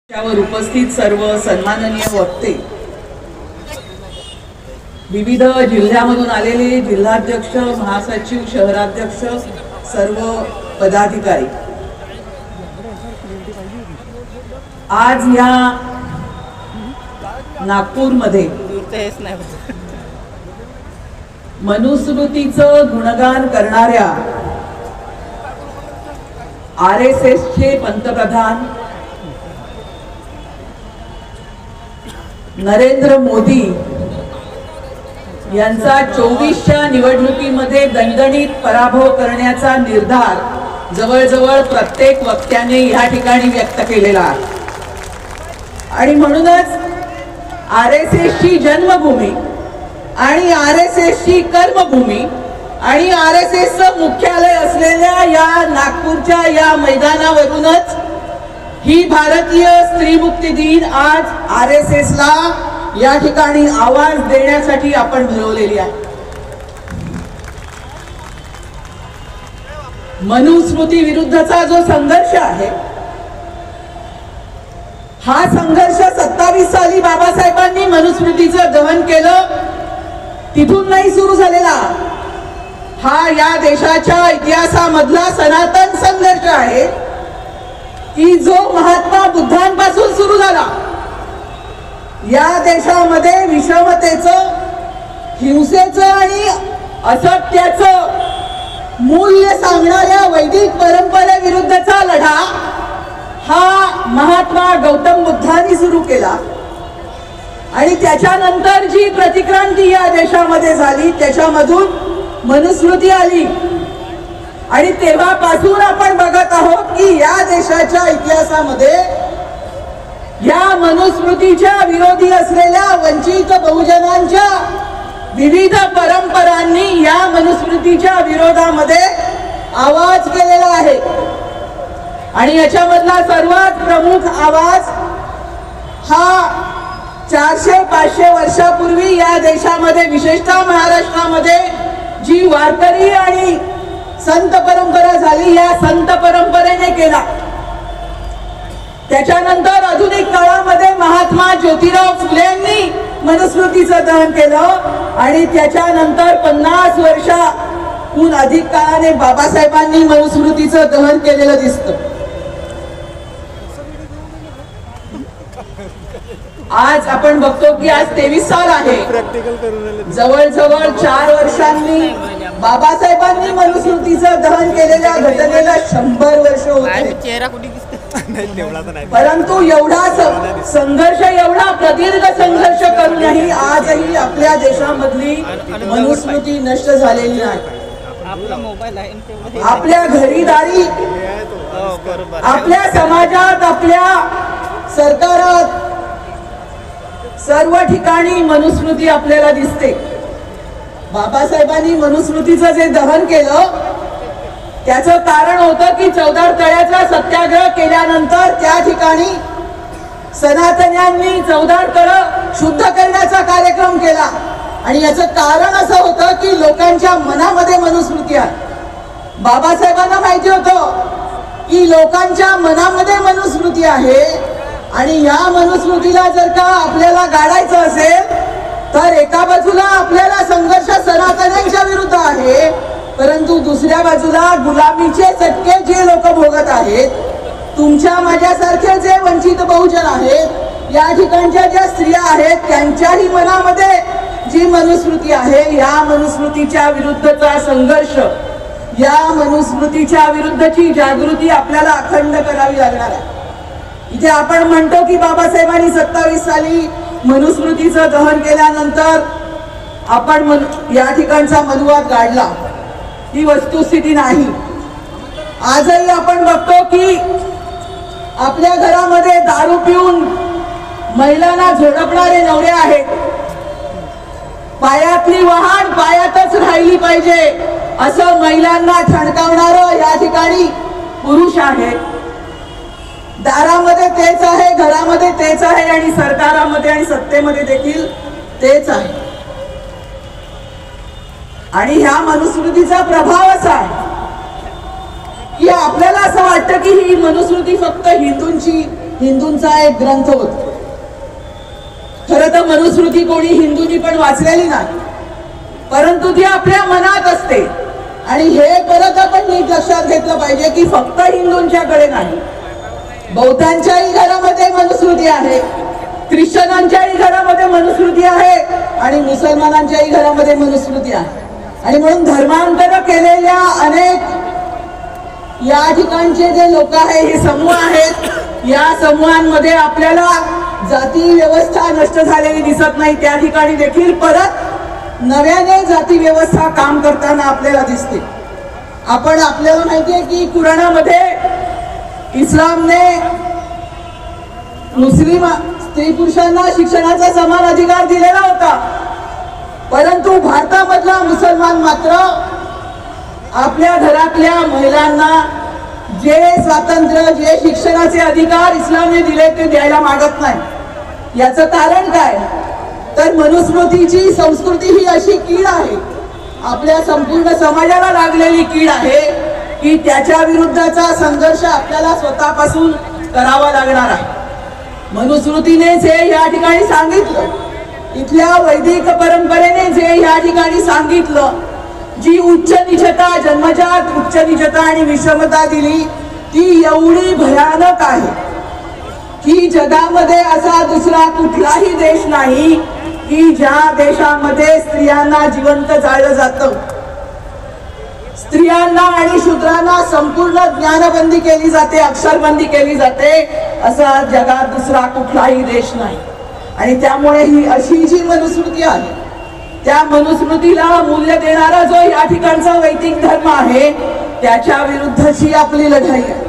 त्यावर उपस्थित सर्व सन्माननीय वक्ते, विविध जिल्ह्यामधून आलेले जिल्हाध्यक्ष, महासचिव, शहराध्यक्ष, सर्व पदाधिकारी, आज या नागपूरमध्ये मनुस्मृतीचं गुणगान करणाऱ्या RSSचे पंतप्रधान नरेंद्र मोदी यांचा 24च्या निवडणुकीमध्ये दणदणीत पराभव करण्याचा निर्धार जवळजवळ प्रत्येक वक्त्याने या ठिकाणी व्यक्त केलेला आहे. आणि म्हणूनच RSSची जन्मभूमी आणि RSSची कर्मभूमी आणि RSSचं मुख्यालय असलेल्या या नागपूरच्या या मैदानावरूनच ही भारतीय स्त्री मुक्ती दिन आज RSSला या ठिकाणी आवाज देण्यासाठी आपण भरवलेली आहे. मनुस्मृती विरुद्धचा जो संघर्ष आहे, हा संघर्ष 27 साली बाबासाहेबांनी मनुस्मृतीचं दहन केलं, तिथून नाही सुरू झालेला. हा या देशाच्या इतिहासामधला सनातन संघर्ष आहे की जो महात्मा बुद्धांपासून सुरू झाला. या देशामध्ये विषमतेचं, हिंसेचं आणि असत्याचं मूल्य सांगणाऱ्या वैदिक परंपरेविरुद्धचा लढा हा महात्मा गौतम बुद्धांनी सुरू केला. आणि त्याच्यानंतर जी प्रतिक्रांती या देशामध्ये झाली त्याच्यामधून मनुस्मृती आली. आणि तेव्हापासून आपण बघत आहोत की या देशाच्या इतिहासामध्ये या मनुस्मृतीच्या विरोधी असलेल्या वंचित बहुजनांच्या विविध परंपरांनी या मनुस्मृतीच्या विरोधामध्ये आवाज केलेला आहे. आणि याच्यामधला सर्वात प्रमुख आवाज हा 400-500 वर्षापूर्वी या देशामध्ये, विशेषतः महाराष्ट्रामध्ये जी वारकरी आणि संत परंपरा झाली, या संत परंपरेने केला. त्याच्यानंतर आधुनिक काळामध्ये महात्मा ज्योतिराव फुलेंनी मनुस्मृतीचं दहन केलं आणि त्याच्यानंतर 50 वर्षाहून अधिक काळाने बाबासाहेबांनी मनुस्मृतीचं दहन केलेलं दिसतं. आज आपण बघतो की आज 23 साल आहे, जवळजवळ 4 वर्षांनी बाबासाहेबांनी मनुस्मृतीचं दहन केलेल्या घटनेला 100 वर्ष होते. परंतु एवढा संघर्ष, एवढा प्रदीर्घ संघर्ष करूनही आजही आपल्या देशामधली मनुस्मृती नष्ट झालेली नाही. आपल्या घरीदारी, आपल्या समाजात, आपल्या सरकारात, सर्व ठिकाणी मनुस्मृती आपल्याला दिसते. बाबासाहेबांनी मनुस्मृतीचं जे दहन केलं त्याचं कारण होतं की चौदार तळ्याचा सत्याग्रह केल्यानंतर त्या ठिकाणी सनातन्यांनी चौदार तळं शुद्ध करण्याचा कार्यक्रम केला. आणि याचं कारण असं होतं की लोकांच्या मनामध्ये मनुस्मृती आहे. बाबासाहेबांना माहिती होतं की लोकांच्या मनामध्ये मनुस्मृती आहे आणि या मनुस्मृतीला जर का आपल्याला गाडायचं असेल तर एका बाजूला आपल्याला संघर्ष सनातन्यांच्या विरुद्ध आहे, परंतु दुसऱ्या बाजूला गुलामीचे चटके जे लोक भोगत आहेत, तुमच्या माझ्यासारखे जे वंचित बहुजन आहेत, या ठिकाणच्या ज्या स्त्रिया आहेत, त्यांच्याही मनामध्ये जी मनुस्मृती आहे, या मनुस्मृतीच्या विरुद्धचा संघर्ष, या मनुस्मृतीच्या विरुद्धची जागृती आपल्याला अखंड करावी लागणार आहे. इथे आपण म्हणतो की बाबासाहेबांनी 27 साली मनुस्मृतीचं दहन केल्यानंतर आपण या ठिकाणचा मनुवाद गाडला. ही वस्तुस्थिती नाही. आजही आपण बघतो की आपल्या घरामध्ये दारू पिऊन महिलांना झोडपणारे नवरे आहेत. पायातली वहाण पायातच राहिली पाहिजे असं महिलांना ठणकावणारं या ठिकाणी पुरुष आहे. दारामध्ये तेच आहे, घरामध्ये तेच आहे आणि सरकारामध्ये आणि सत्तेमध्ये देखील तेच आहे. आणि ह्या मनुस्मृतीचा प्रभाव असा आहे की आपल्याला असं वाटतं की ही मनुस्मृती फक्त हिंदूंची हिंदूंचा एक ग्रंथ होता. खरं तर मनुस्मृती कोणी हिंदूंनी पण वाचलेली नाही, परंतु ती आपल्या मनात असते. आणि हे परत आपण नीट लक्षात घेतलं पाहिजे की फक्त हिंदूंच्याकडे नाही, बौद्धांच्याही घरामध्ये मनुस्मृती आहे, ख्रिश्चनांच्याही घरामध्ये मनुस्मृती आहे आणि मुसलमानांच्याही घरामध्ये मनुस्मृती आहे. आणि म्हणून धर्मांतर केलेल्या अनेक या ठिकाणचे जे लोक आहे, हे समूह आहेत, या समूहांमध्ये आपल्याला जाती व्यवस्था नष्ट झालेली दिसत नाही. त्या ठिकाणी देखील परत नव्याने जाती व्यवस्था काम करताना आपल्याला दिसते. आपल्याला माहितीये की कुराणामध्ये इस्लामने मुस्लिम स्त्री पुरुषांना शिक्षणाचा समान अधिकार दिलेला होता, परंतु भारतामधला मुसलमान मात्र आपल्या घरातल्या महिलांना जे स्वातंत्र्य, जे शिक्षणाचे अधिकार इस्लामने दिले ते द्यायला मागत नाही. याचं कारण काय? तर मनुस्मृतीची संस्कृती ही अशी कीड आहे, आपल्या संपूर्ण समाजाला लागलेली कीड आहे की त्याच्या विरुद्धचा संघर्ष आपल्याला स्वतःपासून करावा लागणार आहे. मनुस्मृतीने जे या ठिकाणी सांगितलं, इथल्या वैदिक परंपरेने जे या ठिकाणी सांगितलं, जी उच्च निचता, जन्मजात उच्च निचता आणि विषमता दिली, ती एवढी भयानक आहे की जगामध्ये असा दुसरा कुठलाही देश नाही की ज्या देशामध्ये स्त्रियांना जिवंत जाळलं जातं, स्त्रियांना आणि शूद्रांना संपूर्ण ज्ञानबंदी केली जाते, अक्षरबंदी केली जाते, असा जगात दुसरा कुठलाही देश नाही. आणि त्यामुळे ही अशी जी मनुस्मृती आहे, त्या मनुस्मृतीला मूल्य देणारा जो या ठिकाणचा वैदिक धर्म आहे, त्याच्या विरुद्धची आपली लढाई आहे.